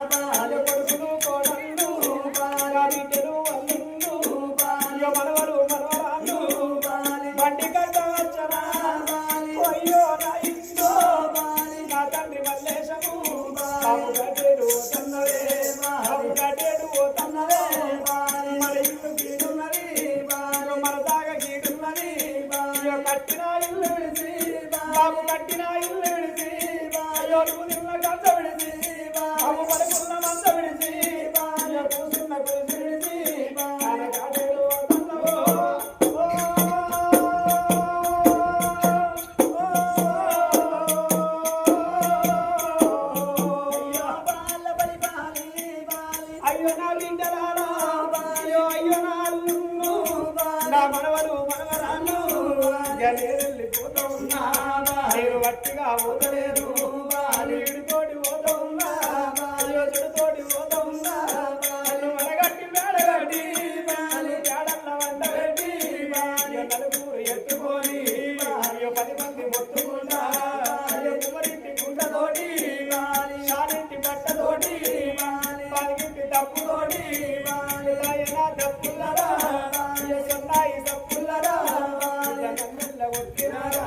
కొడుకులు కోడళ్ళు బిడ్డలు అల్లుళ్ళు మనవరు మనవరాళ్ళు బండి కట్ట వచ్చరా అయ్యో నా ఇంట్లో నా తండ్రి మల్లేశము బాబు కట్టేడు తన్నవే బాబు కట్టేడు తన్నవే మన ఇల్లు గీడున్నది మన దాగ గీడున్నది కట్టిన ఇల్లు విడిచి బాబు కట్టిన ఇల్లు విడిచి అయ్యో నువ్వు నిన్న గంట విడిచి బాబు పడుకున్న మంద విడిచి కూసున్న కురిసి విడిచి కట్టేడు తన్నవో అయ్యో నా బిడ్డలారా అయ్యో నా అల్లుళ్ళు నా మనవలు మనవరాళ్ళు వెళ్ళిపోతూ ఉన్నా నేను వట్టిగా పోతలేదు నీడితోటి పోతూ ఉన్నా చెడుతోటి పోతూ ఉన్నా మనగట్టి మేడగట్టి పేడల్ల వండగట్టి నలుగురు ఎత్తుకొని 10 మంది మొత్తుకుంటా కుమరింటి గుండతోటి షాలింటి బట్టతోటి పలిగింటి డప్పుతోటి డప్పులరా సన్నాయి డప్పులరా నన్ను వచ్చినారా